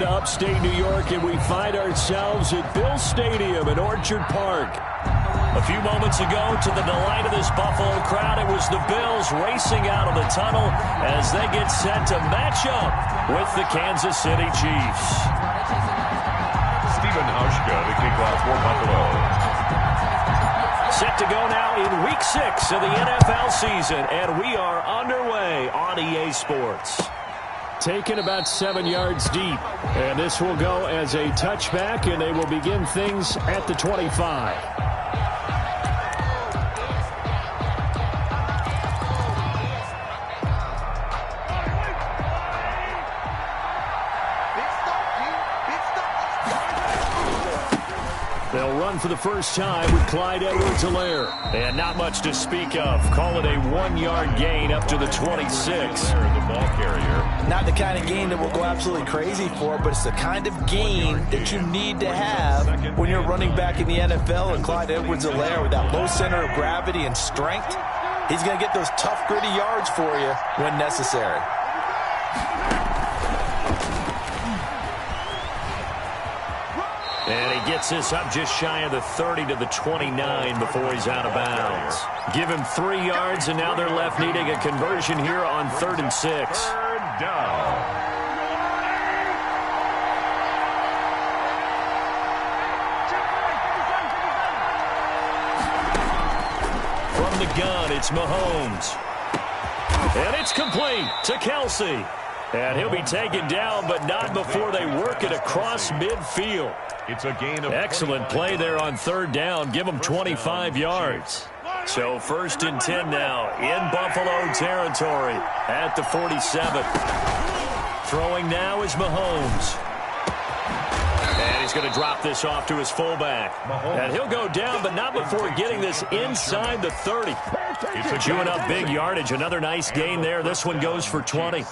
into upstate New York, and we find ourselves at Bill Stadium in Orchard Park. A few moments ago, to the delight of this Buffalo crowd, it was the Bills racing out of the tunnel as they get set to match up with the Kansas City Chiefs. Stephen Hauschka to kick off for Buffalo. Set to go now in Week 6 of the NFL season, and we are underway on EA Sports. Taken about 7 yards deep, and this will go as a touchback, and they will begin things at the 25. They'll run for the first time with Clyde Edwards-Helaire. And not much to speak of. Call it a 1-yard gain up to the 26. The ball carrier. Not the kind of gain that we'll go absolutely crazy for, but it's the kind of gain that you need to have when you're running back in the NFL. And Clyde Edwards-Helaire, with that low center of gravity and strength, he's going to get those tough, gritty yards for you when necessary. And he gets this up just shy of the 30 to the 29 before he's out of bounds. Give him 3 yards, and now they're left needing a conversion here on 3rd and 6. Third down. From the gun, it's Mahomes. And it's complete to Kelsey. And he'll be taken down, but not before they work it across midfield. It's a gain of excellent play there on 3rd down. Give them 25 yards. So 1st and 10 now in Buffalo territory at the 47. Throwing now is Mahomes. And he's going to drop this off to his fullback. And he'll go down, but not before getting this inside the 30. It's chewing up big yardage. Another nice gain there. This one goes for 20.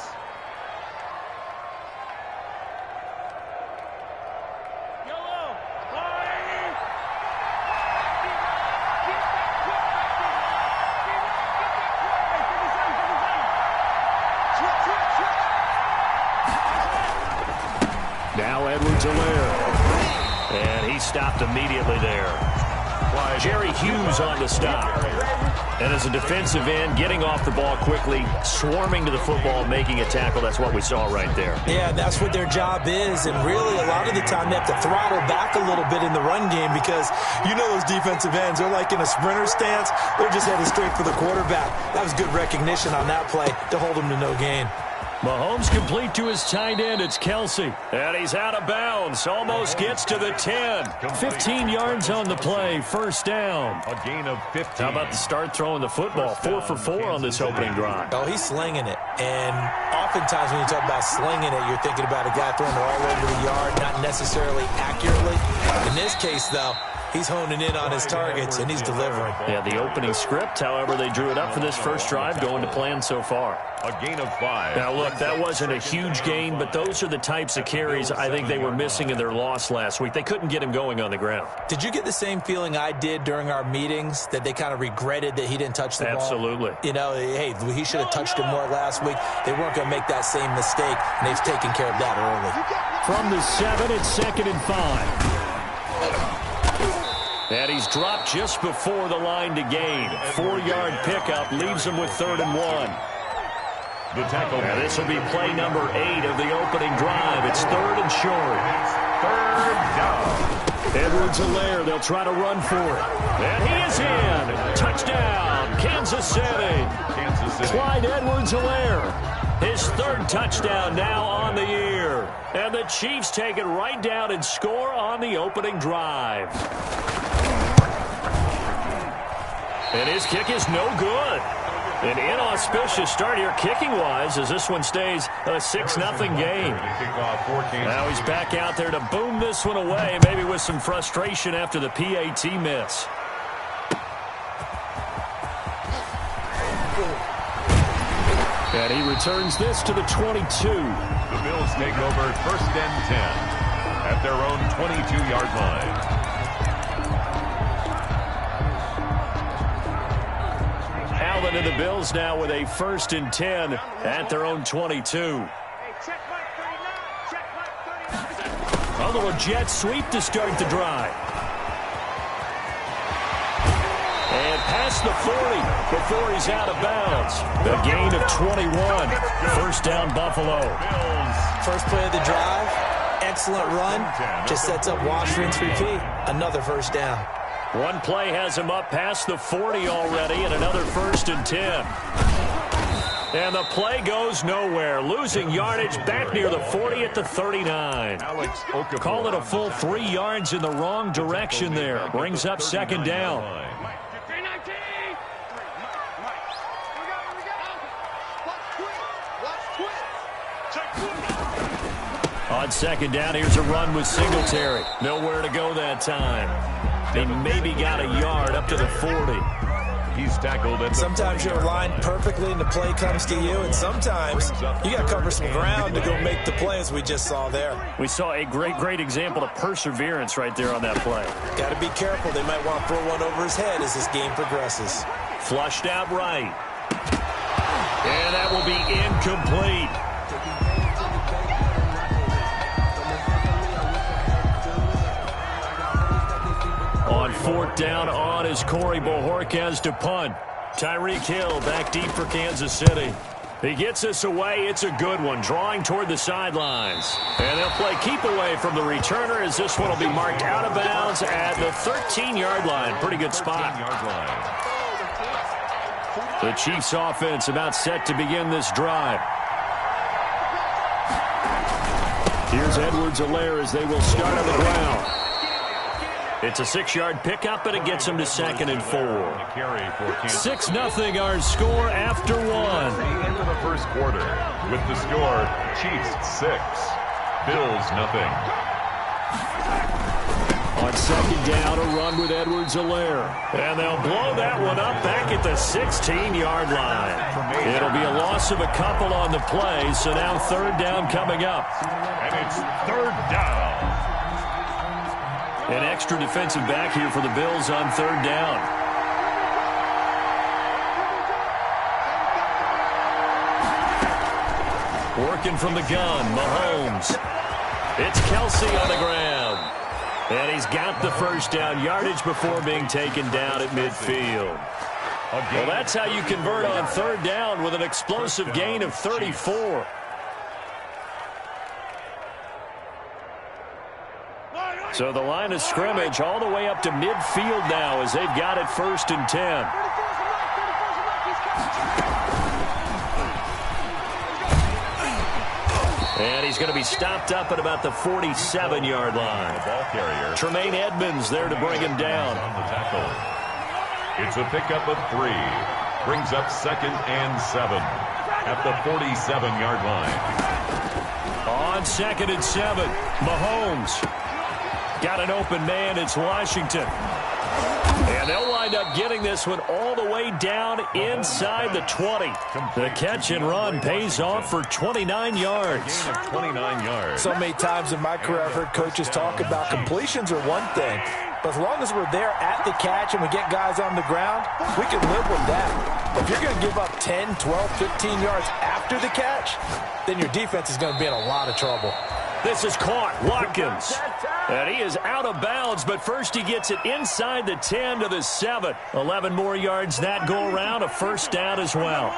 Now Edwards-Helaire. And he stopped immediately there. Jerry Hughes on the stop. And as a defensive end, getting off the ball quickly, swarming to the football, making a tackle. That's what we saw right there. Yeah, that's what their job is. And really, a lot of the time, they have to throttle back a little bit in the run game because you know those defensive ends, they're like in a sprinter stance. They're just headed straight for the quarterback. That was good recognition on that play to hold them to no gain. Mahomes complete to his tight end. It's Kelsey. And he's out of bounds. Almost gets to the 10. 15 yards on the play. 1st down. A gain of 15. How about the start throwing the football? 4 for 4 on this opening drive. Oh, he's slinging it. And oftentimes when you talk about slinging it, you're thinking about a guy throwing it all over the yard, not necessarily accurately. In this case, though, he's honing in on his targets, and he's delivering. Yeah, the opening script, however, they drew it up for this first drive, going to plan so far. A gain of 5. Now, look, that wasn't a huge gain, but those are the types of carries I think they were missing in their loss last week. They couldn't get him going on the ground. Did you get the same feeling I did during our meetings, that they kind of regretted that he didn't touch the ball? Absolutely. You know, hey, he should have touched it more last week. They weren't going to make that same mistake, and they've taken care of that early. From the 7, it's 2nd and 5. And he's dropped just before the line to gain. 4-yard pickup leaves him with 3rd and 1. The tackle. And this will be play number 8 of the opening drive. It's 3rd and short. 3rd down. Edwards-Helaire, they'll try to run for it. And he is in. Touchdown, Kansas City. Clyde Edwards-Helaire. His 3rd touchdown now on the year. And the Chiefs take it right down and score on the opening drive. And his kick is no good. An inauspicious start here kicking-wise as this one stays a 6-0 game. Now he's back out there to boom this one away, maybe with some frustration after the PAT miss. And he returns this to the 22. The Bills take over 1st and 10 at their own 22-yard line. And the Bills now with a 1st and 10 at their own 22. A little jet sweep to start the drive. And past the 40 before he's out of bounds. A gain of 21. First down, Buffalo. First play of the drive. Excellent run. Just sets up wash, rinse, repeat. Another first down. One play has him up past the 40 already, and another 1st and 10. And the play goes nowhere. Losing yardage back near the 40 at the 39. Call it a full 3 yards in the wrong direction there. Brings up second down. On second down, here's a run with Singletary. Nowhere to go that time. They maybe got a yard up to the 40. He's tackled at sometimes you're aligned perfectly and the play comes to you, and sometimes you got to cover some ground to go make the play, as we just saw there. We saw a great example of perseverance right there on that play. Got to be careful. They might want to throw one over his head as this game progresses. Flushed out right. And that will be incomplete. On fourth down on is Corey Bojorquez to punt. Tyreek Hill back deep for Kansas City. He gets us away. It's a good one, drawing toward the sidelines. And they'll play keep away from the returner as this one will be marked out of bounds at the 13-yard line. Pretty good spot. The Chiefs offense about set to begin this drive. Here's Edwards-Helaire as they will start on the ground. It's a 6-yard pickup, and it gets them to 2nd and 4. 6-0 our score after 1. Into the first quarter with the score, Chiefs 6, Bills 0. On second down, a run with Edwards-Helaire. And they'll blow that one up back at the 16-yard line. It'll be a loss of a couple on the play, so now third down coming up. And it's third down. An extra defensive back here for the Bills on third down. Working from the gun, Mahomes. It's Kelsey on the ground. And he's got the first down, yardage before being taken down at midfield. Well, that's how you convert on third down with an explosive gain of 34. So the line of scrimmage all the way up to midfield now as they've got it 1st and 10. And he's going to be stopped up at about the 47-yard line. Ball carrier. Tremaine Edmonds there to bring him down. It's a pickup of 3. Brings up 2nd and 7 at the 47-yard line. On 2nd and 7, Mahomes. Got an open man. It's Washington. And they'll wind up getting this one all the way down inside the 20. The catch and run pays off for 29 yards. 29 yards. So many times in my career I've heard coaches talk about completions are one thing, but as long as we're there at the catch and we get guys on the ground, we can live with that. If you're going to give up 10, 12, 15 yards after the catch, then your defense is going to be in a lot of trouble. This is caught. Watkins. And he is out of bounds, but first he gets it inside the 10 to the 7. 11 more yards that go around, a first down as well.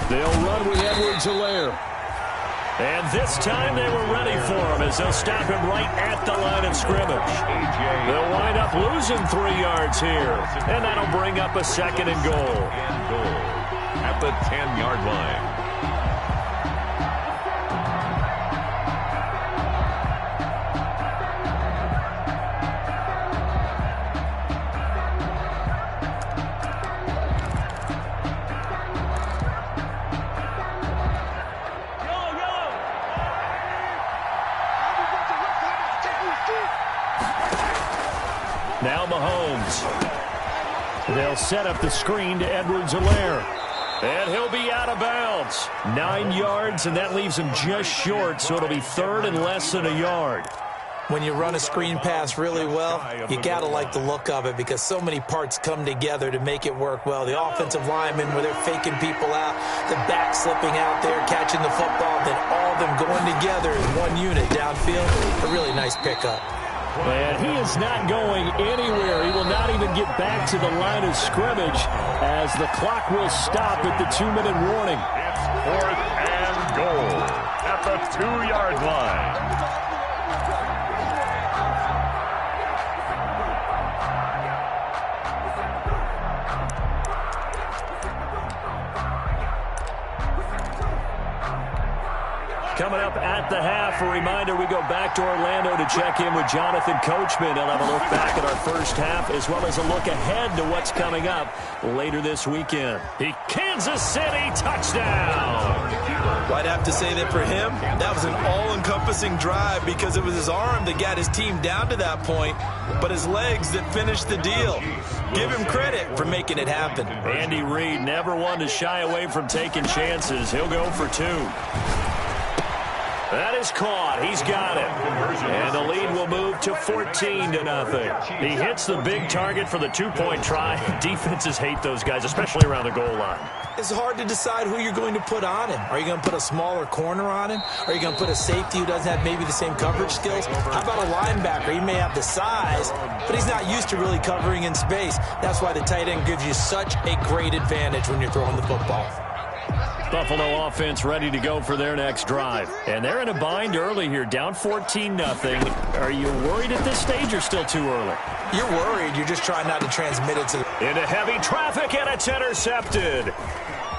They'll run with Edwards-Helaire. And this time they were ready for him as they'll stop him right at the line of scrimmage. They'll wind up losing 3 yards here, and that'll bring up a 2nd and goal. At the 10-yard line. Now Mahomes. They'll set up the screen to Edwards-Helaire. And he'll be out of bounds. 9 yards, and that leaves him just short, so it'll be 3rd and less than a yard. When you run a screen pass really well, you got to like the look of it because so many parts come together to make it work well. The offensive linemen, where they're faking people out, the back slipping out there, catching the football, then all them going together as one unit downfield. A really nice pickup. And he is not going anywhere. He will not even get back to the line of scrimmage as the clock will stop at the 2-minute warning. It's 4th and goal at the 2-yard line. Coming up at the half, a reminder, we go back to Orlando to check in with Jonathan Coachman. He'll have a look back at our first half as well as a look ahead to what's coming up later this weekend. The Kansas City touchdown. Well, I'd have to say that for him, that was an all-encompassing drive because it was his arm that got his team down to that point, but his legs that finished the deal. Give him credit for making it happen. Andy Reid never one to shy away from taking chances. He'll go for 2. That is caught. He's got it. And the lead will move to 14-0. He hits the big target for the 2-point try. Defenses hate those guys, especially around the goal line. It's hard to decide who you're going to put on him. Are you going to put a smaller corner on him? Are you going to put a safety who doesn't have maybe the same coverage skills? How about a linebacker? He may have the size, but he's not used to really covering in space. That's why the tight end gives you such a great advantage when you're throwing the football. Buffalo offense ready to go for their next drive. And they're in a bind early here, down 14-0. Are you worried at this stage or still too early? You're worried. You're just trying not to transmit it to the... Into heavy traffic, and it's intercepted.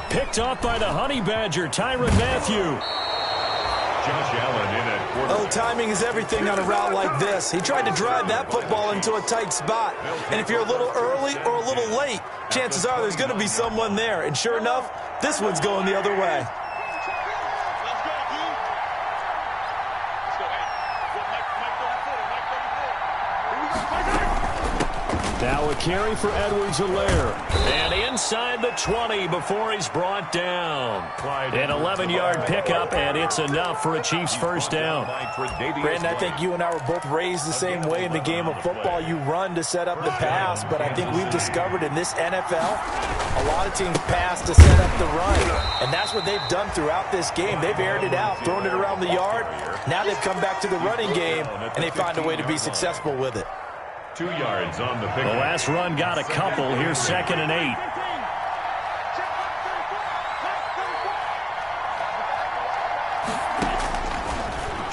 Picked off by the Honey Badger, Tyrann Mathieu. Josh Allen in at quarterback. Oh, timing is everything on a route like this. He tried to drive that football into a tight spot. And if you're a little early or a little late, chances are there's going to be someone there. And sure enough, this one's going the other way. Now a carry for Edwards-Helaire. And inside the 20 before he's brought down. An 11-yard pickup, and it's enough for a Chiefs first down. Brandon, I think you and I were both raised the same way in the game of football. You run to set up the pass, but I think we've discovered in this NFL, a lot of teams pass to set up the run. And that's what they've done throughout this game. They've aired it out, thrown it around the yard. Now they've come back to the running game, and they find a way to be successful with it. 2 yards on the pick. The last run got a couple. Here's 2nd and 8.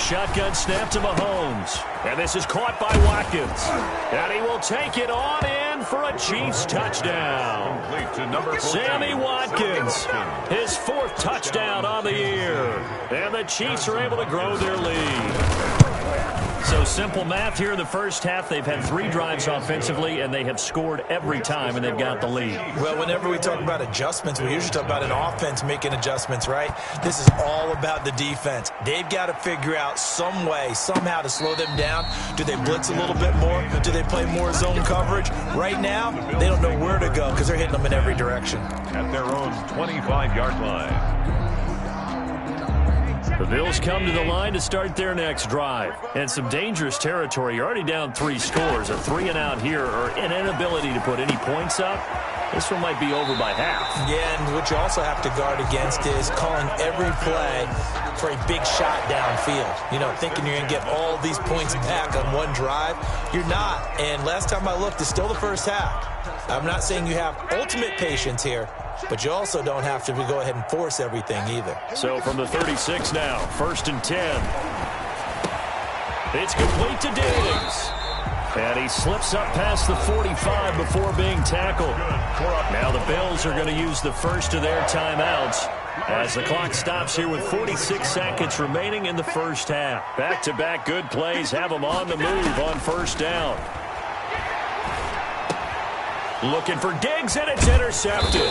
Shotgun snap to Mahomes. And this is caught by Watkins. And he will take it on in for a Chiefs touchdown. Complete to number 14, Sammy Watkins, his 4th touchdown on the year. And the Chiefs are able to grow their lead. So simple math here in the first half. They've had 3 drives offensively, and they have scored every time, and they've got the lead. Well, whenever we talk about adjustments, we usually talk about an offense making adjustments, right? This is all about the defense. They've got to figure out some way, somehow to slow them down. Do they blitz a little bit more? Do they play more zone coverage? Right now, they don't know where to go because they're hitting them in every direction. At their own 25-yard line. The Bills come to the line to start their next drive. And some dangerous territory. You're already down 3 scores. A 3-and-out here, or an inability to put any points up. This one might be over by half. Yeah, and what you also have to guard against is calling every play for a big shot downfield. You know, thinking you're going to get all these points back on one drive. You're not. And last time I looked, it's still the first half. I'm not saying you have ultimate patience here, but you also don't have to go ahead and force everything either. So from the 36 now, 1st and 10. It's complete to Diggs. And he slips up past the 45 before being tackled. Now the Bills are going to use the first of their timeouts as the clock stops here with 46 seconds remaining in the first half. Back-to-back good plays have them on the move on 1st down. Looking for Diggs, and it's intercepted.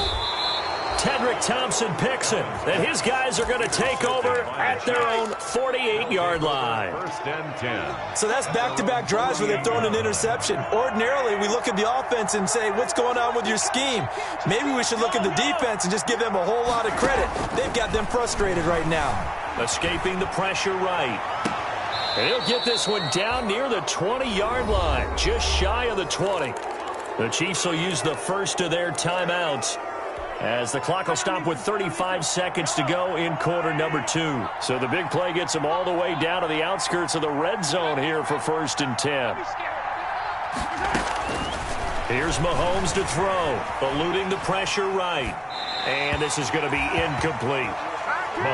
Tedrick Thompson picks it, and his guys are going to take over at their own 48-yard line. 1st and 10. So that's back-to-back drives where they've thrown an interception. Ordinarily, we look at the offense and say, what's going on with your scheme? Maybe we should look at the defense and just give them a whole lot of credit. They've got them frustrated right now. Escaping the pressure right. And he'll get this one down near the 20-yard line, just shy of the 20. The Chiefs will use the first of their timeouts as the clock will stop with 35 seconds to go in quarter number 2. So the big play gets them all the way down to the outskirts of the red zone here for 1st and 10. Here's Mahomes to throw, eluding the pressure right. And this is going to be incomplete.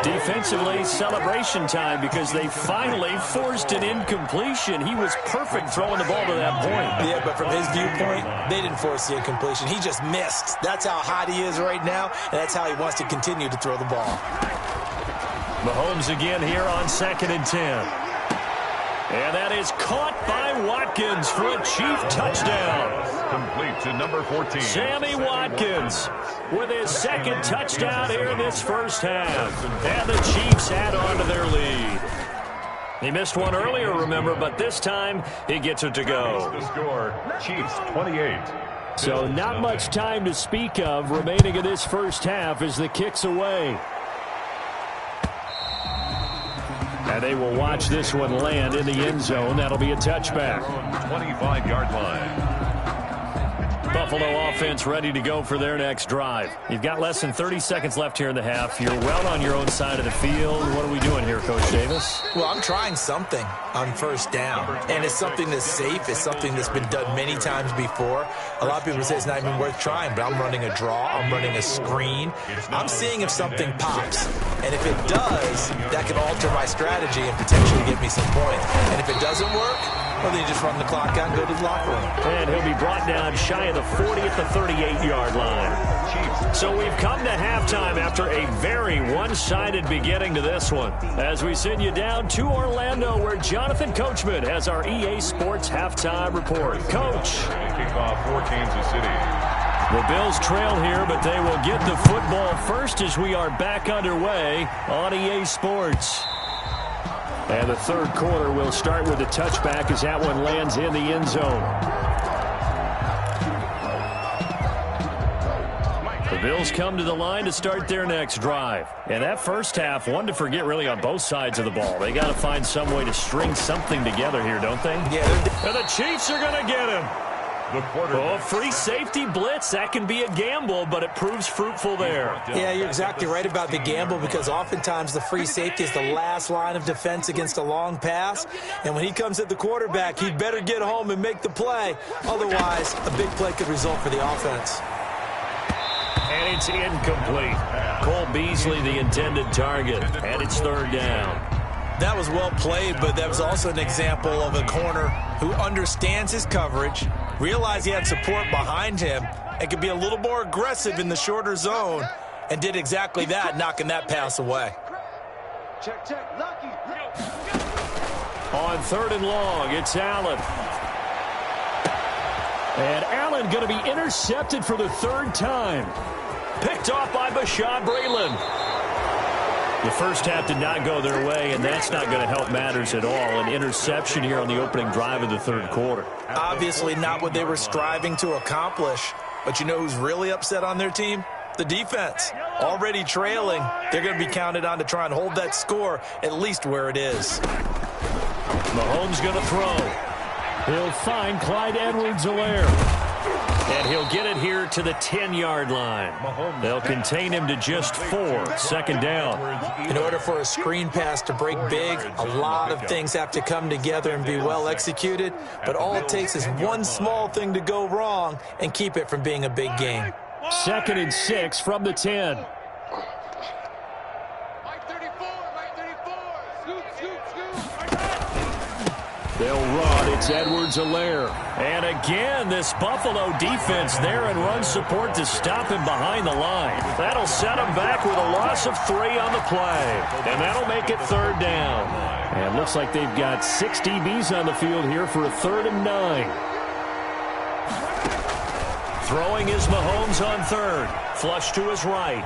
Defensively, celebration time because they finally forced an incompletion. He was perfect throwing the ball to that point. Yeah, but from his viewpoint, they didn't force the incompletion. He just missed. That's how hot he is right now, and that's how he wants to continue to throw the ball. Mahomes again here on 2nd and 10. And that is caught by Watkins for a Chief touchdown. Complete to number 14. Sammy Watkins with his 2nd touchdown here in this first half. And the Chiefs add on to their lead. He missed one earlier, remember, but this time he gets it to go. The score, Chiefs 28. So not much time to speak of remaining in this first half as the kick's away. And they will watch this one land in the end zone. That'll be a touchback. 25-yard line. Buffalo offense ready to go for their next drive. You've got less than 30 seconds left here in the half. You're well on your own side of the field. What are we doing here, Coach Davis? Well, I'm trying something on 1st down, and it's something that's safe. It's something that's been done many times before. A lot of people say it's not even worth trying, but I'm running a draw. I'm running a screen. I'm seeing if something pops, and if it does, that can alter my strategy and potentially get me some points. And if it doesn't work, well, then you just run the clock out and go to the locker room. And he'll be brought down shy of the 40 at the 38-yard line. So we've come to halftime after a very one-sided beginning to this one. As we send you down to Orlando, where Jonathan Coachman has our EA Sports halftime report. Coach. Kickoff for Kansas City. The Bills trail here, but they will get the football first as we are back underway on EA Sports. And the 3rd quarter will start with a touchback as that one lands in the end zone. The Bills come to the line to start their next drive. And that first half, one to forget really on both sides of the ball. They got to find some way to string something together here, don't they? Yeah. And the Chiefs are going to get him. Oh, free safety blitz. That can be a gamble, but it proves fruitful there. Yeah, you're exactly right about the gamble because oftentimes the free safety is the last line of defense against a long pass. And when he comes at the quarterback, he'd better get home and make the play. Otherwise, a big play could result for the offense. And it's incomplete. Cole Beasley, the intended target, and it's 3rd down. That was well played, but that was also an example of a corner who understands his coverage, realized he had support behind him, and could be a little more aggressive in the shorter zone, and did exactly that, knocking that pass away. Check, Lucky. On 3rd and long, it's Allen. And Allen going to be intercepted for the 3rd time. Picked off by Bashaud Breeland. The first half did not go their way, and that's not going to help matters at all. An interception here on the opening drive of the 3rd quarter. Obviously not what they were striving to accomplish. But you know who's really upset on their team? The defense. Already trailing. They're going to be counted on to try and hold that score at least where it is. Mahomes going to throw. He'll find Clyde Edwards-Helaire. And he'll get it here to the 10-yard line. They'll contain him to just 4. 2nd down. In order for a screen pass to break big, a lot of things have to come together and be well executed. But all it takes is one small thing to go wrong and keep it from being a big game. 2nd and 6 from the 10. They'll run. It's Edwards-Helaire. And again, this Buffalo defense there and run support to stop him behind the line. That'll set him back with a loss of 3 on the play. And that'll make it 3rd down. And looks like they've got 6 DBs on the field here for a 3rd and 9. Throwing is Mahomes on 3rd. Flush to his right.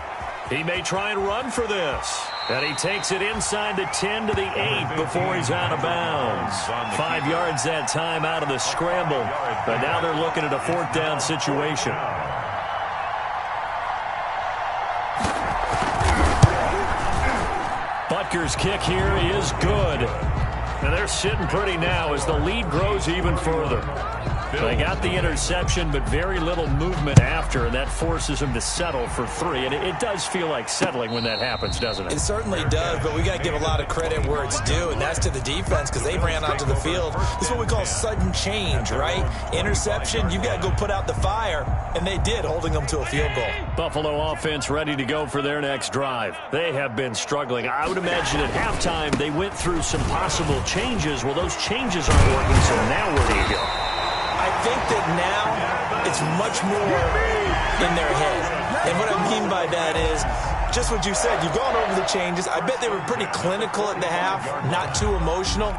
He may try and run for this. And he takes it inside the 10 to the 8 before he's out of bounds. 5 yards that time out of the scramble. But now they're looking at a 4th down situation. Butker's kick here is good. And they're sitting pretty now as the lead grows even further. They got the interception, but very little movement after, and that forces him to settle for 3. And it does feel like settling when that happens, doesn't it? It certainly does, but we got to give a lot of credit where it's due, and that's to the defense because they ran onto the field. This is what we call sudden change, right? Interception, you got to go put out the fire, and they did, holding them to a field goal. Buffalo offense ready to go for their next drive. They have been struggling. I would imagine at halftime they went through some possible changes. Well, those changes aren't working, so now where do you go? I think that now it's much more in their head. And what I mean by that is just what you said. You've gone over the changes. I bet they were pretty clinical at the half, not too emotional.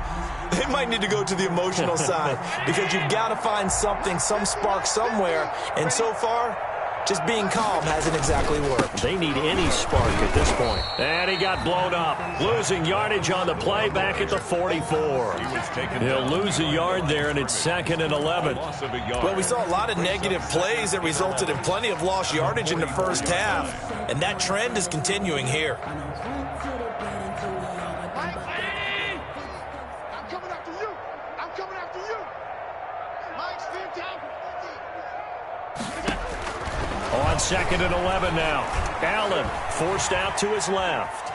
They might need to go to the emotional side because you've got to find something, some spark somewhere. And so far, just being calm hasn't exactly worked. They need any spark at this point. And he got blown up. Losing yardage on the play back at the 44. He'll lose a yard there, and it's 2nd and 11. Well, we saw a lot of negative plays that resulted in plenty of lost yardage in the first half. And that trend is continuing here. On 2nd and 11 now. Allen forced out to his left.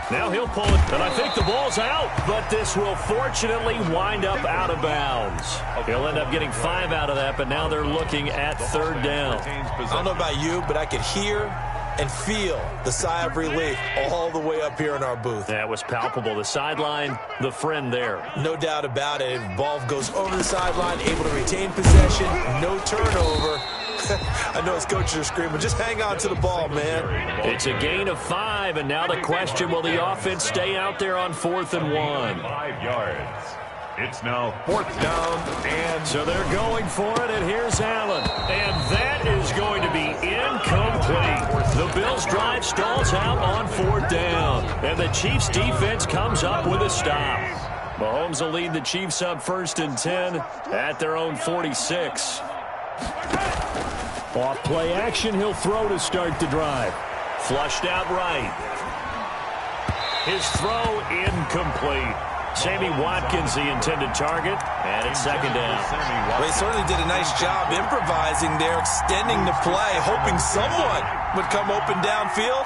Now he'll pull it, and I think the ball's out, but this will fortunately wind up out of bounds. He'll end up getting 5 out of that, but now they're looking at 3rd down. I don't know about you, but I could hear and feel the sigh of relief all the way up here in our booth. That was palpable. The sideline, the friend there. No doubt about it. Ball goes over the sideline, able to retain possession, no turnover. I know his coaches are screaming, just hang on to the ball, man. It's a gain of 5, and now the question, will the offense stay out there on 4th and 1? 5 yards. It's now 4th down, and so they're going for it, and here's Allen. And that is going to be incomplete. The Bills' drive stalls out on 4th down, and the Chiefs' defense comes up with a stop. Mahomes will lead the Chiefs up 1st and 10 at their own 46. Off play action, he'll throw to start the drive. Flushed out right. His throw incomplete. Sammy Watkins, the intended target, and it's 2nd down. Well, he certainly did a nice job improvising there, extending the play, hoping someone would come open downfield,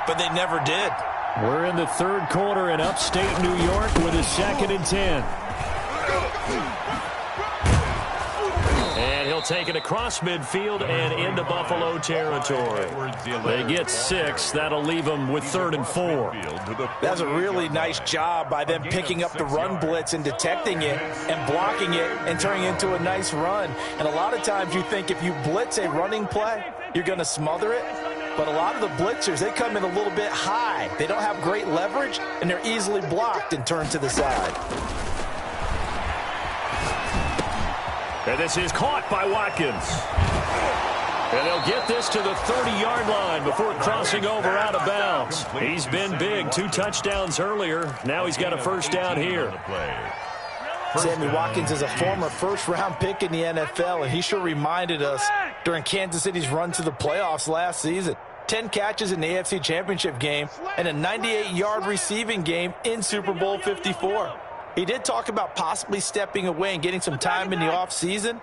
but they never did. We're in the 3rd quarter in upstate New York with a 2nd and 10. And he'll take it across midfield and into Buffalo territory. They get 6. That'll leave them with 3rd and 4. That's a really nice job by them picking up the run blitz and detecting it and blocking it and turning it into a nice run. And a lot of times you think if you blitz a running play, you're going to smother it. But a lot of the blitzers, they come in a little bit high. They don't have great leverage, and they're easily blocked and turned to the side. And this is caught by Watkins. And they'll get this to the 30-yard line before crossing over out of bounds. He's been big. 2 touchdowns earlier. Now he's got a 1st down here. Sammy Watkins is a former first-round pick in the NFL, and he sure reminded us during Kansas City's run to the playoffs last season. 10 catches in the AFC Championship game and a 98-yard receiving game in Super Bowl 54. He did talk about possibly stepping away and getting some time in the offseason,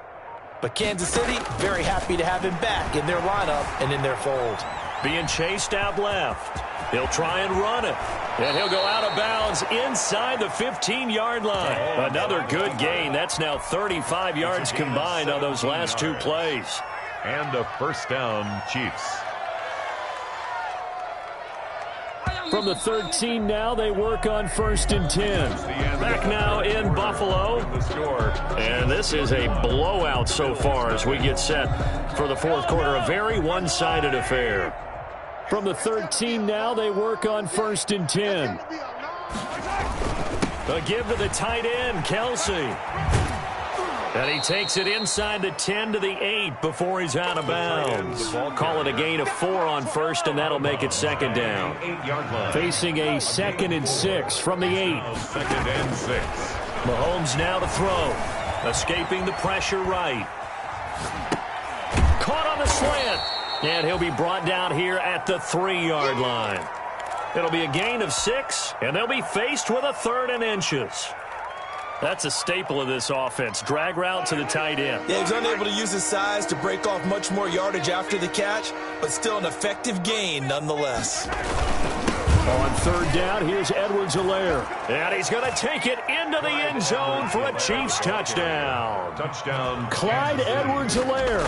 but Kansas City very happy to have him back in their lineup and in their fold. Being chased out left. He'll try and run it, and he'll go out of bounds inside the 15-yard line. Another good gain. That's now 35 yards combined on those last 2 plays. And a 1st down, Chiefs. From the 13 now, they work on 1st and 10. Back now in Buffalo. And this is a blowout so far as we get set for the 4th quarter. A very one-sided affair. From the 13 now, they work on 1st and 10. A give to the tight end, Kelsey. And he takes it inside the 10 to the 8 before he's out of bounds. Call it a gain of 4 on 1st, and that'll make it 2nd down. Facing a 2nd and 6 from the 8. 2nd and 6. Mahomes now to throw. Escaping the pressure right. Caught on the slant. And he'll be brought down here at the 3-yard line. It'll be a gain of 6, and they'll be faced with a 3rd and inches. That's a staple of this offense. Drag route to the tight end. Yeah, he was unable to use his size to break off much more yardage after the catch, but still an effective gain nonetheless. On third down, here's Edwards-Helaire. And he's going to take it into the end zone for a Chiefs touchdown. Touchdown. Clyde Edwards-Helaire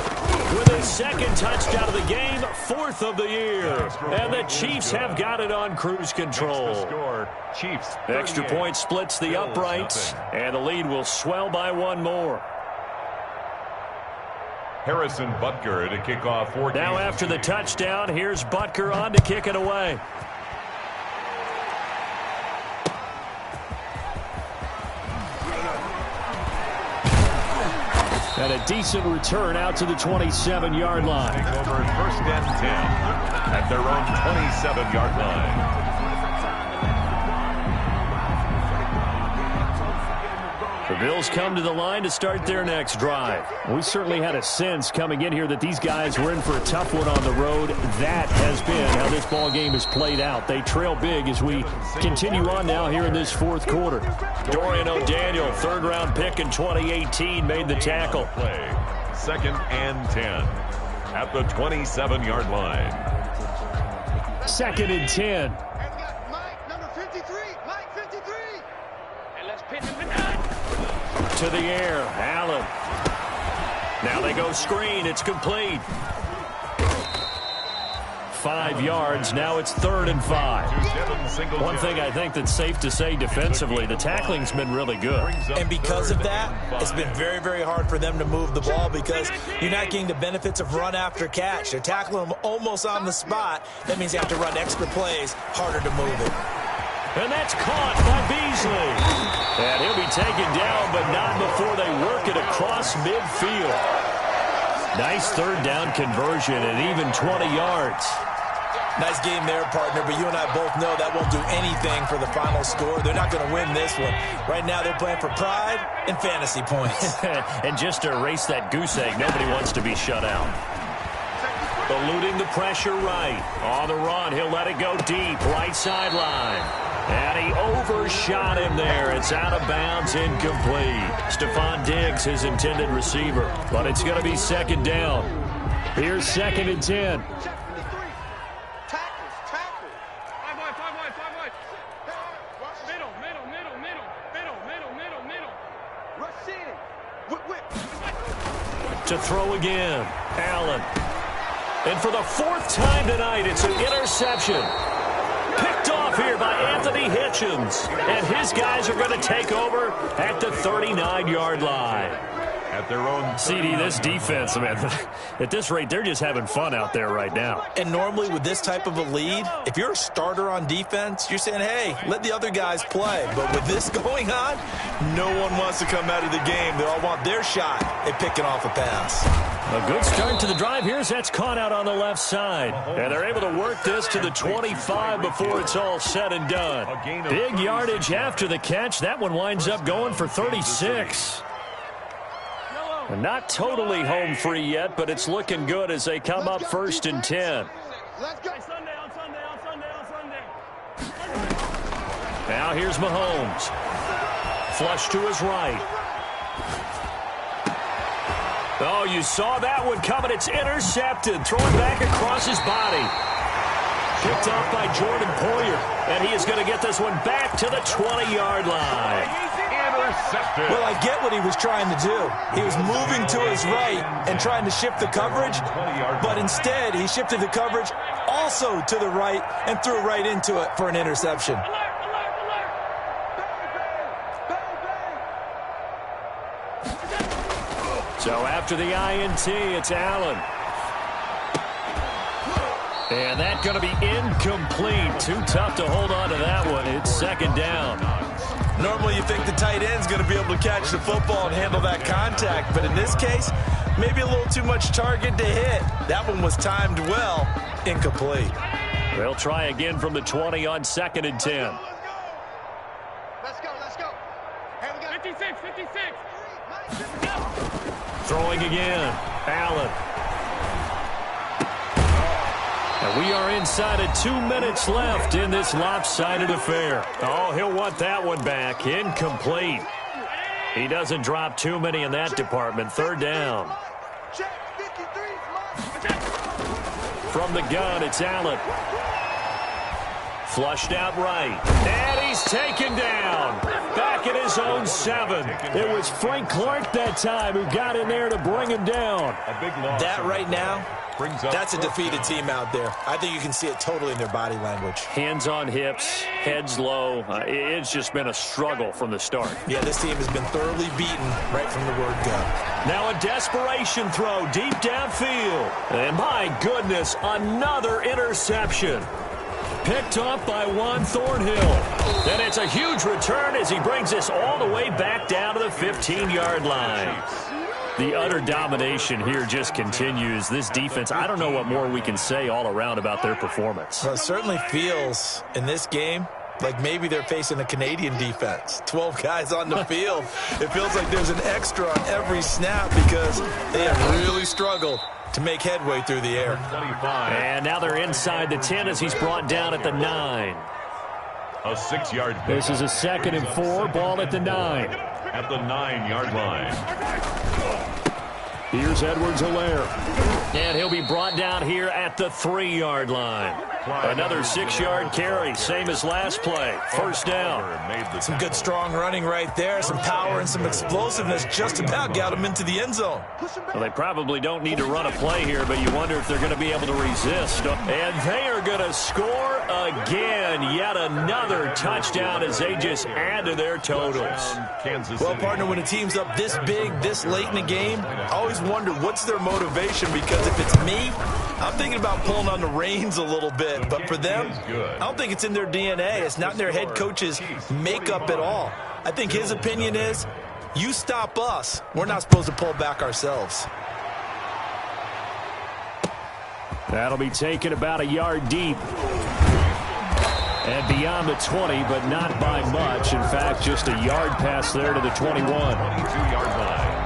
with his second touchdown of the game, 4th of the year. And the Chiefs have got it on cruise control. Score, Chiefs. Extra point splits the uprights, and the lead will swell by one more. Harrison Butker to kick off for Now after the touchdown, here's Butker on to kick it away. And a decent return out to the 27-yard line. Take over at 1st and 10 at their own 27-yard line. The Bills come to the line to start their next drive. We certainly had a sense coming in here that these guys were in for a tough one on the road. That has been how this ball game has played out. They trail big as we continue on now here in this 4th quarter. Dorian O'Daniel, 3rd-round pick in 2018, made the tackle. Play 2nd and 10 at the 27-yard line. 2nd and 10. Mike, number 53. Mike, 53. And let's pitch it. To the air, Allen. Now they go screen. It's complete. 5 yards. Now it's 3rd and 5. One thing I think that's safe to say defensively, the tackling's been really good. And because of that, it's been very, very hard for them to move the ball because you're not getting the benefits of run after catch. They're tackling them almost on the spot. That means you have to run extra plays, harder to move it. And that's caught by Beasley. And he'll be taken down, but not before they work it across midfield. Nice 3rd down conversion and even 20 yards. Nice game there, partner, but you and I both know that won't do anything for the final score. They're not going to win this one. Right now they're playing for pride and fantasy points. And just to erase that goose egg, nobody wants to be shut out. Eluding the pressure right. On the run, he'll let it go deep, right sideline. And he overshot him there. It's out of bounds, incomplete. Stephon Diggs, his intended receiver. But it's going to be 2nd down. Here's 2nd and 10. Tackle. 5 wide. Middle. Rush in. Whip. To throw again. Allen. And for the 4th time tonight, it's an interception. Picked off here by Anthony Hitchens. And his guys are going to take over at the 39-yard line. At their own CD, this defense, man, at this rate, they're just having fun out there right now. And normally with this type of a lead, if you're a starter on defense, you're saying, hey, let the other guys play. But with this going on, no one wants to come out of the game. They all want their shot at picking off a pass. A good start to the drive. Here's that's caught out on the left side. And they're able to work this to the 25 before it's all said and done. Big yardage after the catch. That one winds up going for 36. And not totally home free yet, but it's looking good as they come up 1st and 10. Let's go. On Sunday. Now here's Mahomes. Flush to his right. Oh, you saw that one coming. It's intercepted. Thrown back across his body. Picked off by Jordan Poyer. And he is going to get this one back to the 20-yard line. Intercepted. Well, I get what he was trying to do. He was moving to his right and trying to shift the coverage, but instead he shifted the coverage also to the right and threw right into it for an interception. So after the INT, it's Allen. And that's going to be incomplete. Too tough to hold on to that one. It's 2nd down. Normally you think the tight end's going to be able to catch the football and handle that contact, but in this case, maybe a little too much target to hit. That one was timed well. Incomplete. They'll try again from the 20 on 2nd and 10. Let's go. Here we go. 56. Throwing again. Allen. And we are inside of 2 minutes left in this lopsided affair. Oh, he'll want that one back. Incomplete. He doesn't drop too many in that department. Third down. Check, 53's mine. From the gun, it's Allen. Flushed out right. And he's taken down. Back at his own 7. It was Frank Clark that time who got in there to bring him down. A big loss. That right now, brings up that's a defeated team out there. I think you can see it totally in their body language. Hands on hips, heads low. It's just been a struggle from the start. Yeah, this team has been thoroughly beaten right from the word go. Now a desperation throw deep downfield. And my goodness, another interception. Picked off by Juan Thornhill. And it's a huge return as he brings us all the way back down to the 15-yard line. The utter domination here just continues. This defense, I don't know what more we can say all around about their performance. Well, it certainly feels in this game like maybe they're facing a Canadian defense. 12 guys on the field. It feels like there's an extra on every snap because they have really struggled to make headway through the air. 25. And now they're inside the 10 as he's brought down at the 9. A 6-yard pick. This is a 2nd and 4, ball at the 9. At the 9-yard line. Here's Edwards-Helaire. And he'll be brought down here at the 3-yard line. Another 6-yard carry, same as last play. First down. Some good strong running right there. Some power and some explosiveness just about got him into the end zone. Well, they probably don't need to run a play here, but you wonder if they're going to be able to resist. And they are going to score again. Yet another touchdown as they just add to their totals. Well, partner, when a team's up this big, this late in the game, I always wonder what's their motivation, because if it's me, I'm thinking about pulling on the reins a little bit. But for them, I don't think it's in their DNA. It's not in their head coach's makeup at all. I think his opinion is, you stop us, we're not supposed to pull back ourselves. That'll be taken about a yard deep. And beyond the 20, but not by much. In fact, just a yard pass there to the 21. 22-yard line.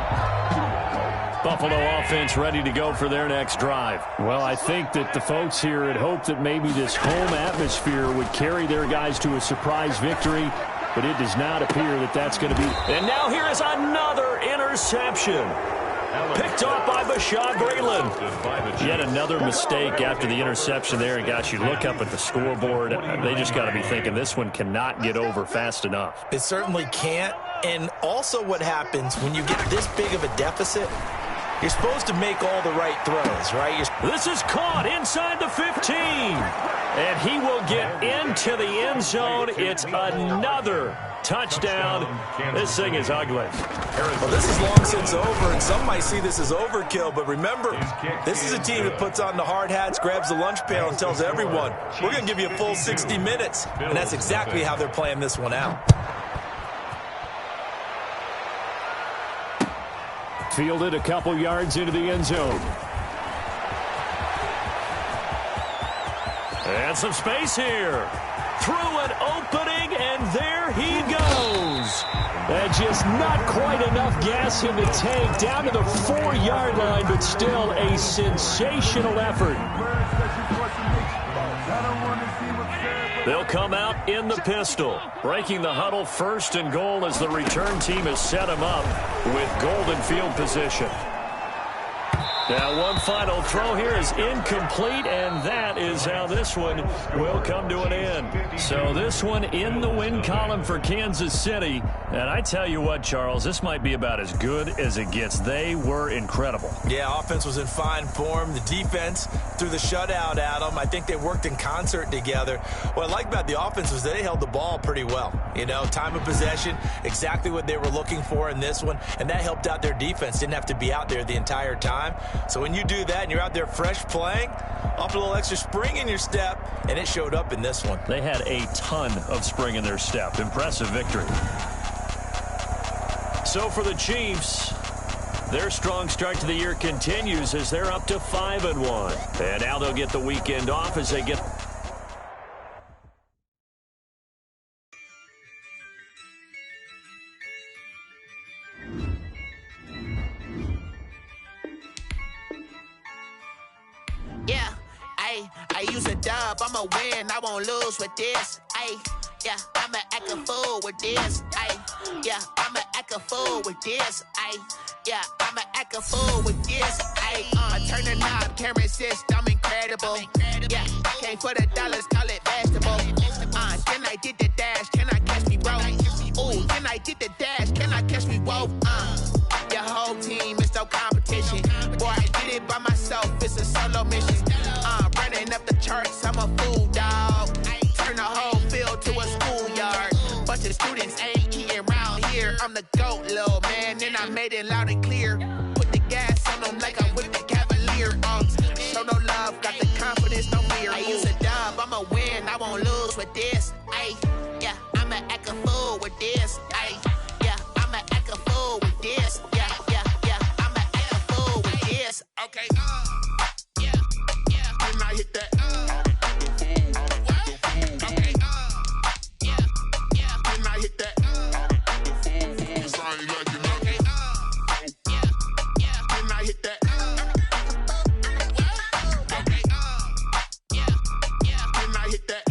Buffalo offense ready to go for their next drive. Well, I think that the folks here had hoped that maybe this home atmosphere would carry their guys to a surprise victory, but it does not appear that that's going to be. And now here is another interception. Picked off by Bashaud Breeland. Yet another mistake after the interception there. And, gosh, you look up at the scoreboard, they just got to be thinking this one cannot get over fast enough. It certainly can't. And also what happens when you get this big of a deficit, you're supposed to make all the right throws, right? This is caught inside the 15. And he will get into the end zone. It's another touchdown. This thing is ugly. Well, this is long since over, and some might see this as overkill. But remember, this is a team that puts on the hard hats, grabs the lunch pail, and tells everyone, we're going to give you a full 60 minutes. And that's exactly how they're playing this one out. Fielded a couple yards into the end zone. And some space here. Through an opening, and there he goes. And just not quite enough gas in the tank. Down to the 4-yard line, but still a sensational effort. They'll come out in the pistol. Breaking the huddle, 1st and goal as the return team has set him up with golden field position. Now one final throw here is incomplete, and that is how this one will come to an end. So this one in the win column for Kansas City. And I tell you what, Charles, this might be about as good as it gets. They were incredible. Yeah, offense was in fine form. The defense threw the shutout at them. I think they worked in concert together. What I like about the offense was they held the ball pretty well. You know, time of possession, exactly what they were looking for in this one. And that helped out their defense. Didn't have to be out there the entire time. So when you do that and you're out there fresh playing, off a little extra spring in your step, and it showed up in this one. They had a ton of spring in their step. Impressive victory. So for the Chiefs, their strong start to the year continues as they're up to 5-1. And now they'll get the weekend off as they get... Yeah, I use a dub, I'ma win, I won't lose with this. Yeah, I'ma act a fool with this. Yeah, I'ma act act a fool with this, ayy. Yeah, I'ma act a fool with this, ayy. I turn the knob, can't resist, I'm incredible. Yeah, came for the dollars, call it vegetable. Then I did the dash, can I catch me, bro? Ooh, then I did the dash, can I catch me, whoa? Your whole team is no competition. Boy, I did it by myself, it's a solo mission. Running up the charts, I'm a fool, dog. Turn the whole field to a schoolyard. Bunch of students ain't eating round here. I'm the GOAT, little man, and I made it loud and clear. Put the gas on them like I'm with the Cavalier. Show no love, got the confidence, no fear. I use a dub, I'ma win, I won't lose with this. Ay, yeah, I'ma act a fool with this. Ay, yeah, I'ma act a fool with this. Yeah, yeah, yeah, I'ma act a fool with this. Okay, yeah, yeah, then I hit that. Okay, yeah, yeah, then I hit that. Okay, yeah, yeah, then I hit that. Okay, yeah, yeah, then I hit that.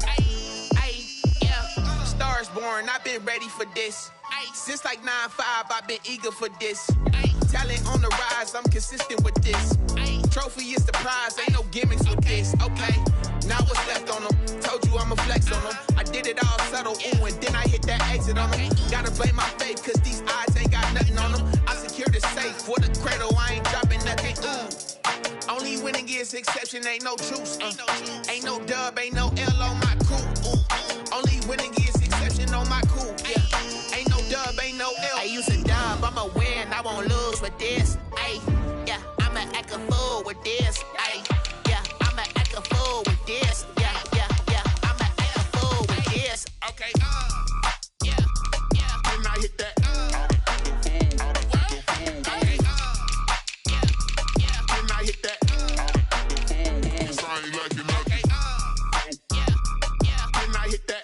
Ay, yeah, stars born, I've been ready for this. Since like 9-5, I've been eager for this. Talent on the rise, I'm consistent with this. Trophy is the prize, ain't no gimmicks with this. Okay, now what's left on them? Told you I'ma flex on them. I did it all subtle, ooh, and then I hit that exit on them. Gotta blame my faith, cause these eyes ain't got nothing on them. I secured the safe for the cradle, I ain't dropping nothing, ooh. Only winning is exception, ain't no truce. Ain't no dub, ain't no L on my crew. Ooh. Only winning is exception on my crew. Yeah. Ain't no dub, ain't no L. I use a dub, I'ma win, I won't lose with this. Ay, yeah, I'ma act a fool with this. Ay, yeah, I'ma act a fool with this. Yeah, yeah, yeah, I'ma act a fool with this. Okay, yeah, yeah, then I hit that. Okay, yeah, yeah, then I hit that. Okay, yeah, yeah, then I hit that.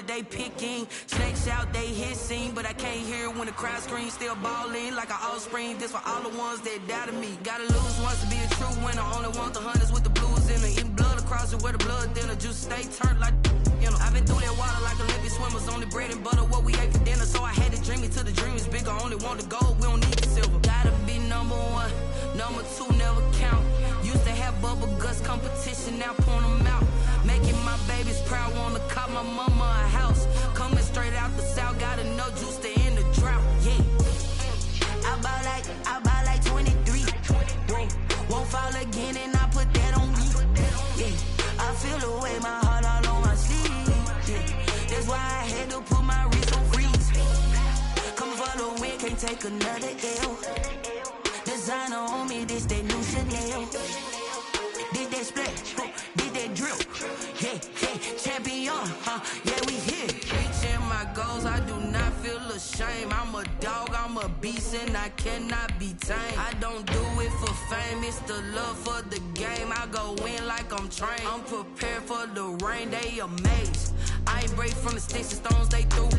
They picking, snakes out, they hissing, but I can't hear when the crowd screams. Still balling like an offspring. This for all the ones that doubted me. Gotta lose once to be a true winner. Only want the hunters with the blues in it. Eating blood across it where the blood thinner. Juice stay turned like, you know. I've been through that water like Olympic swimmers. Only bread and butter what we ate for dinner. So I had to dream it till the dream is bigger. Only want the gold, we don't need the silver. Gotta be number one, number two never count. Used to have bubble guts competition, now point them out. Making my babies proud, wanna cop my mama a house. Coming straight out the south, gotta know juice to end the drought, yeah. I buy like 23. Won't fall again and I put that on me, yeah. I feel the way, my heart all on my sleeve, yeah. That's why I had to put my wrist on freeze. Coming for the win, can't take another L. Designer on me, this that new Chanel. Did that splash, did that drill, yeah, yeah, champion, yeah, we here. Reaching my goals, I do not feel ashamed. I'm a dog, I'm a beast, and I cannot be tamed. I don't do it for fame, it's the love for the game. I go in like I'm trained. I'm prepared for the rain, they amazed. I ain't break from the sticks and stones they threw.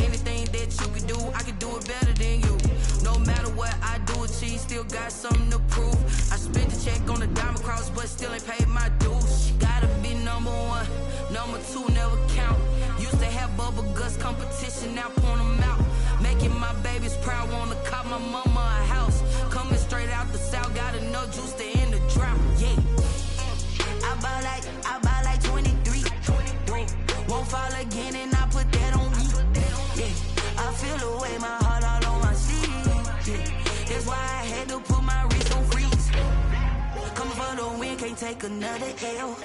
Anything that you can do, I can do it better than you. No matter what I do, achieve, still got something to prove. I spent the check on the diamond cross, but still ain't paid my dues. Gotta be number one, number two never count. Used to have bubble guts competition, now mama a house. Coming straight out the south, got enough juice to end the drought. Yeah. I buy like 23. Won't fall again and I put that on me. Yeah. I feel the way, my heart all on my sleeve. Yeah. That's why I had to put my wrist on freeze. Coming for the win, can't take another L.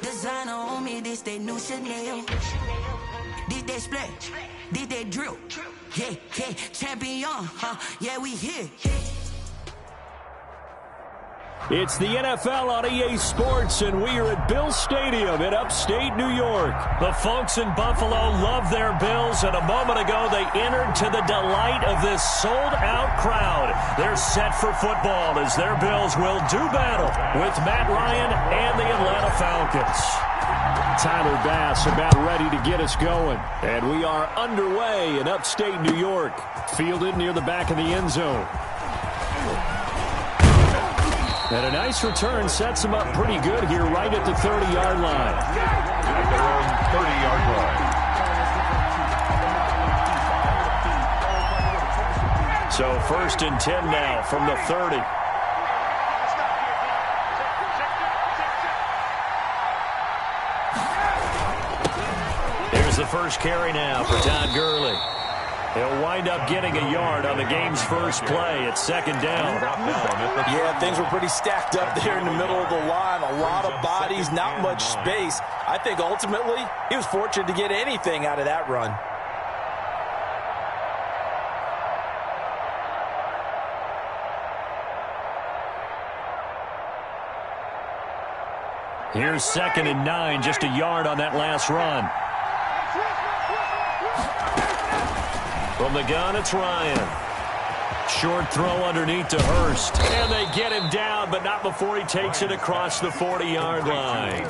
Designer on me, this that new Chanel. This that splash, this that drill. Yeah, yeah, champion, yeah, we here. It's the NFL on EA Sports, and we are at Bills Stadium in upstate New York. The folks in Buffalo love their Bills, and a moment ago they entered to the delight of this sold-out crowd. They're set for football as their Bills will do battle with Matt Ryan and the Atlanta Falcons. Tyler Bass about ready to get us going, and we are underway in upstate New York. Fielded near the back of the end zone. And a nice return sets them up pretty good here right at the 30-yard line. At their own 30-yard line. So 1st and 10 now from the 30. Here's the first carry now for Todd Gurley. He'll wind up getting a yard on the game's first play at 2nd down. Yeah, things were pretty stacked up there in the middle of the line. A lot of bodies, not much space. I think ultimately he was fortunate to get anything out of that run. Here's 2nd and 9, just a yard on that last run. From the gun, it's Ryan. Short throw underneath to Hurst. And they get him down, but not before he takes it across the 40-yard line.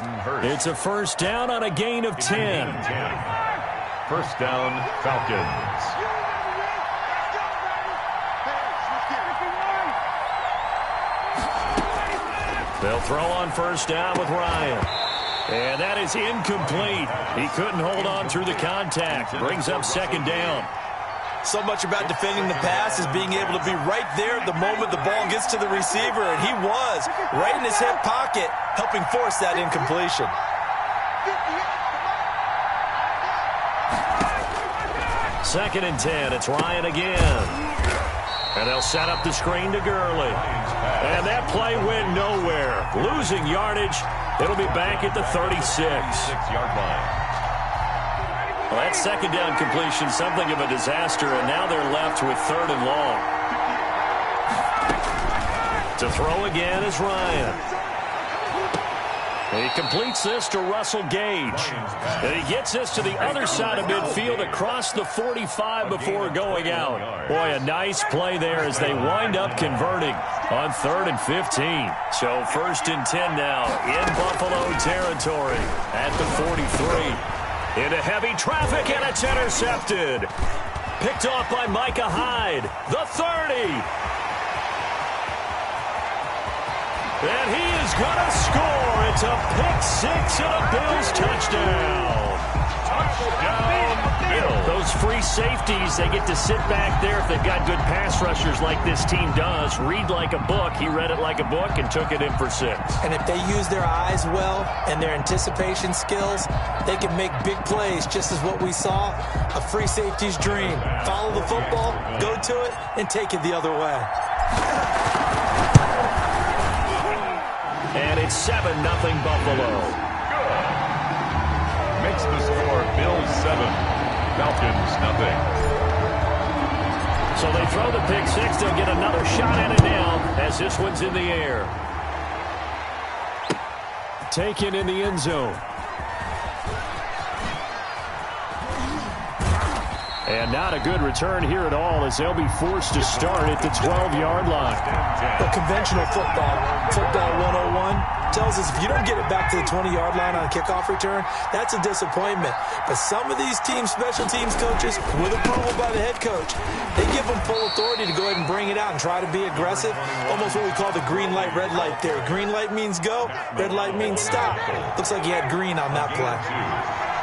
It's a 1st down on a gain of 10. 1st down, Falcons. They'll throw on 1st down with Ryan. And that is incomplete. He couldn't hold on through the contact. Brings up 2nd down. So much about defending the pass is being able to be right there at the moment the ball gets to the receiver, and he was right in his hip pocket, helping force that incompletion. 2nd and 10, it's Ryan again. And they'll set up the screen to Gurley. And that play went nowhere. Losing yardage. It'll be back at the 36. 6-yard line. Well, that 2nd down completion, something of a disaster, and now they're left with 3rd and long. To throw again is Ryan. And he completes this to Russell Gage. And he gets this to the other side of midfield across the 45 before going out. Boy, a nice play there as they wind up converting on 3rd and 15. So 1st and 10 now in Buffalo territory at the 43. Into heavy traffic, and it's intercepted. Picked off by Micah Hyde. The 30. And he is going to score. It's a pick-6 and a Bills touchdown. Touchdown, Bills. Those free safeties, they get to sit back there if they've got good pass rushers like this team does. Read like a book. He read it like a book and took it in for 6. And if they use their eyes well and their anticipation skills, they can make big plays, just as what we saw, a free safety's dream. Follow the football, go to it, and take it the other way. And it's 7-0 Buffalo. Good. Makes the score Bills 7, Falcons 0. So they throw the pick-6. They'll get another shot at it now as this one's in the air. Taken in the end zone. And not a good return here at all as they'll be forced to start at the 12-yard line. The conventional football 101, tells us if you don't get it back to the 20-yard line on a kickoff return, that's a disappointment. But some of these team special teams coaches, with approval by the head coach, they give them full authority to go ahead and bring it out and try to be aggressive. Almost what we call the green light, red light there. Green light means go, red light means stop. Looks like he had green on that play.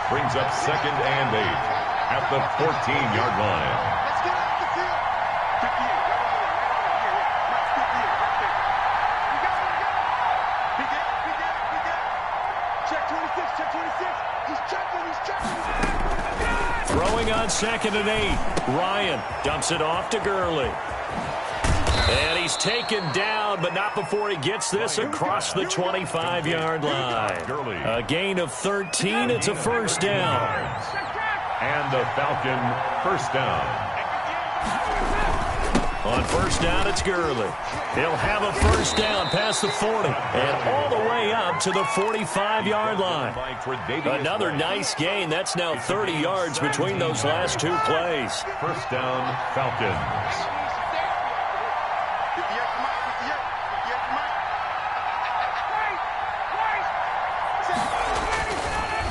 Brings up 2nd and 8 at the 14-yard line. Let's get off the field. Throwing on 2nd and 8. Ryan dumps it off to Gurley. And he's taken down, but not before he gets this across the 25-yard line. A gain of 13. It's a first down. And the Falcon first down. On first down, it's Gurley. He'll have a first down past the 40 and all the way up to the 45-yard line. Another nice gain. That's now 30 yards between those last two plays. First down, Falcons.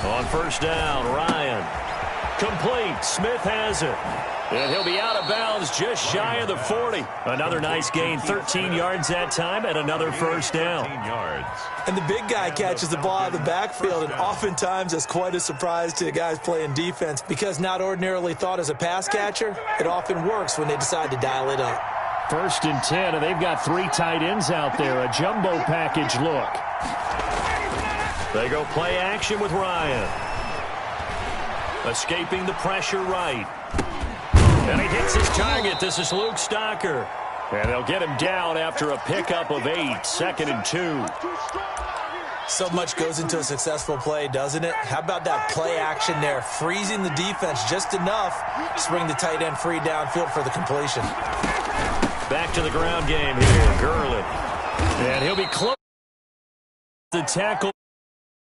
On first down, Ryan. Complete. Smith has it. And he'll be out of bounds just shy of the 40. Another nice gain, 13 yards that time, and another first down. And the big guy catches the ball out of the backfield, and oftentimes that's quite a surprise to the guys playing defense because not ordinarily thought as a pass catcher, it often works when they decide to dial it up. 1st and 10, and they've got 3 tight ends out there. A jumbo package look. They go play action with Ryan. Escaping the pressure right. And he hits his target. This is Luke Stocker. And they'll get him down after a pickup of 8. 2nd and 2. So much goes into a successful play, doesn't it? How about that play action there? Freezing the defense just enough to bring the tight end free downfield for the completion. Back to the ground game here. Gurley. And he'll be close. The tackle